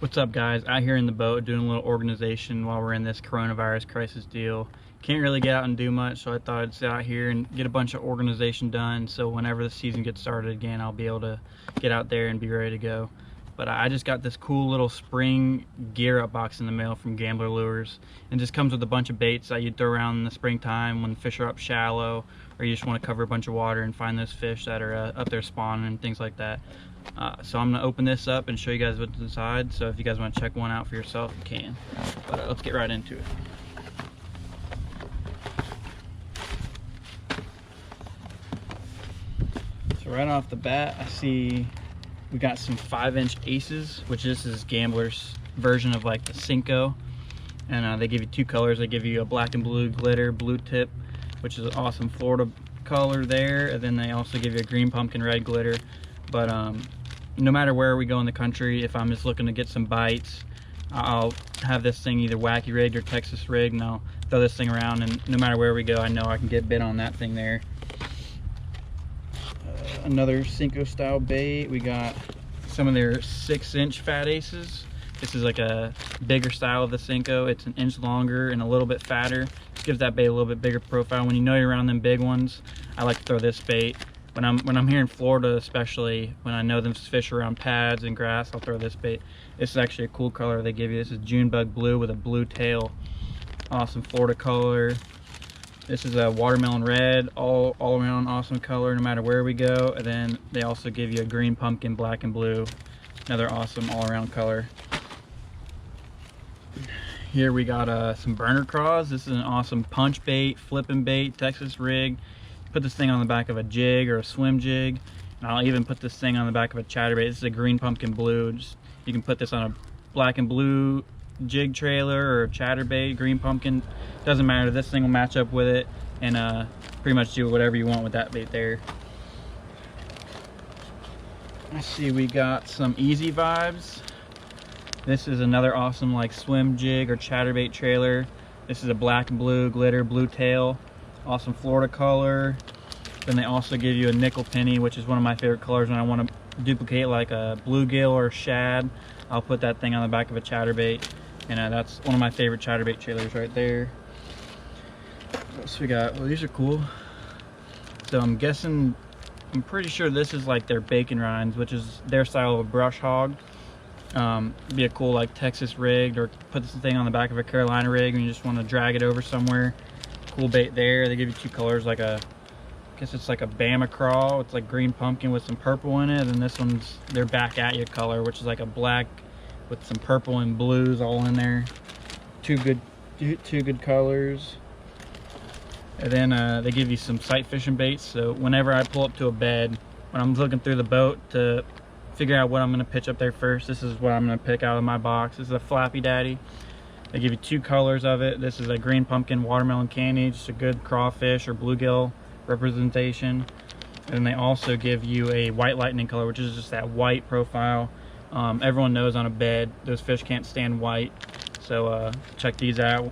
What's up, guys? Out here in the boat doing a little organization while we're in this coronavirus crisis deal. Can't really get out and do much, so I thought I'd sit out here and get a bunch of organization done, so whenever the season gets started again, I'll be able to get out there and be ready to go. But I just got this cool little spring gear up box in the mail from Gambler Lures, and it just comes with a bunch of baits that you throw around in the springtime when fish are up shallow, or you just want to cover a bunch of water and find those fish that are up there spawning and things like that. So I'm gonna open this up and show you guys what's inside. So if you guys want to check one out for yourself, you can. But let's get right into it. So right off the bat, I see we got some 5-inch aces, which this is Gambler's version of like the Cinco. And they give you two colors. They give you a black and blue glitter, blue tip, which is an awesome Florida color there. And then they also give you a green pumpkin red glitter. But no matter where we go in the country, if I'm just looking to get some bites, I'll have this thing either wacky rigged or Texas rigged, and I'll throw this thing around, and no matter where we go, I know I can get bit on that thing there. Another Cinco style bait. We got some of their 6-inch fat aces. This is like a bigger style of the Cinco. It's an inch longer and a little bit fatter. Just gives that bait a little bit bigger profile. When you know you're around them big ones, I like to throw this bait. When I'm here in Florida, especially when I know them fish around pads and grass, I'll throw this bait. This is actually a cool color they give you. This is June bug blue with a blue tail. Awesome Florida color. This is a watermelon red, all around awesome color no matter where we go. And then they also give you a green pumpkin, black and blue. Another awesome all around color. Here we got some burner craws. This is an awesome punch bait, flipping bait, Texas rig. Put this thing on the back of a jig or a swim jig, and I'll even put this thing on the back of a chatterbait. This is a green pumpkin blue. You can put this on a black and blue jig trailer or a chatterbait, green pumpkin, doesn't matter. This thing will match up with it and pretty much do whatever you want with that bait there. Let's see, we got some Easy Vibes. This is another awesome like swim jig or chatterbait trailer. This is a black and blue glitter, blue tail. Awesome Florida color. Then they also give you a nickel penny, which is one of my favorite colors when I want to duplicate like a bluegill or a shad. I'll put that thing on the back of a chatterbait, and that's one of my favorite chatterbait trailers right there. What else we got? Well, these are cool. So I'm pretty sure this is like their bacon rinds, which is their style of a brush hog. Be a cool like Texas rigged, or put this thing on the back of a Carolina rig and you just want to drag it over somewhere. Cool bait there. They give you two colors, like I guess it's like a Bama crawl. It's like green pumpkin with some purple in it, and this one's their back at you color, which is like a black with some purple and blues all in there. Two good colors. And then they give you some sight fishing baits. So whenever I pull up to a bed, when I'm looking through the boat to figure out what I'm going to pitch up there first, this is what I'm going to pick out of my box. This is a Flappy Daddy. They give you two colors of it. This is a green pumpkin watermelon candy, just a good crawfish or bluegill representation. And they also give you a white lightning color, which is just that white profile. Everyone knows on a bed, those fish can't stand white. So check these out.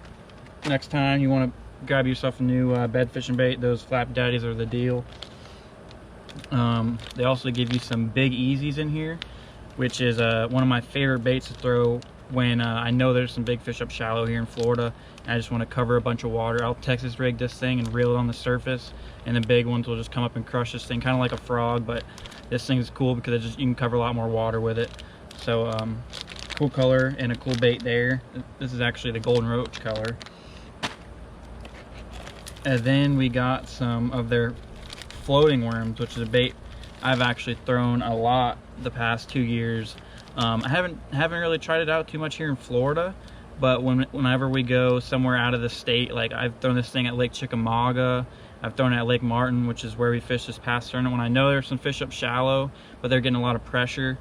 Next time you want to grab yourself a new bed fishing bait, those Flappy Daddies are the deal. They also give you some big easies in here, which is one of my favorite baits to throw when I know there's some big fish up shallow here in Florida and I just want to cover a bunch of water. I'll Texas rig this thing and reel it on the surface, and the big ones will just come up and crush this thing, kind of like a frog, but this thing's cool because you can cover a lot more water with it. So cool color and a cool bait there. This is actually the golden roach color. And then we got some of their floating worms, which is a bait I've actually thrown a lot the past 2 years. I haven't really tried it out too much here in Florida, but whenever we go somewhere out of the state, like I've thrown this thing at Lake Chickamauga, I've thrown it at Lake Martin, which is where we fished this past tournament. When I know there's some fish up shallow, but they're getting a lot of pressure,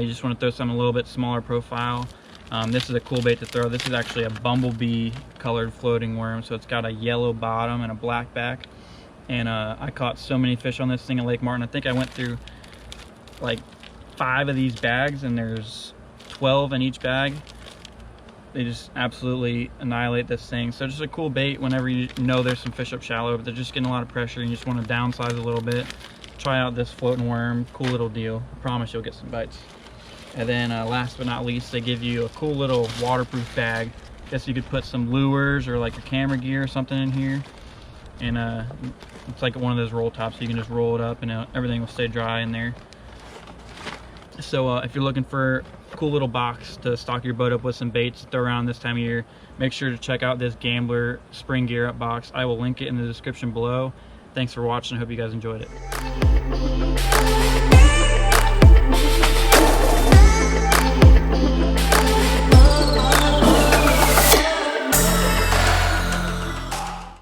you just want to throw something a little bit smaller profile. This is a cool bait to throw. This is actually a bumblebee colored floating worm, so it's got a yellow bottom and a black back. And I caught so many fish on this thing at Lake Martin. I think I went through like 5 of these bags, and there's 12 in each bag. They just absolutely annihilate this thing. So just a cool bait whenever you know there's some fish up shallow, but they're just getting a lot of pressure and you just want to downsize a little bit. Try out this floating worm. Cool little deal. I promise you'll get some bites. And then last but not least, they give you a cool little waterproof bag. Guess you could put some lures or like your camera gear or something in here. And it's like one of those roll tops, so you can just roll it up and everything will stay dry in there. So if you're looking for a cool little box to stock your boat up with some baits to throw around this time of year, make sure to check out this Gambler Spring Gear Up box. I will link it in the description below. Thanks for watching. I hope you guys enjoyed it.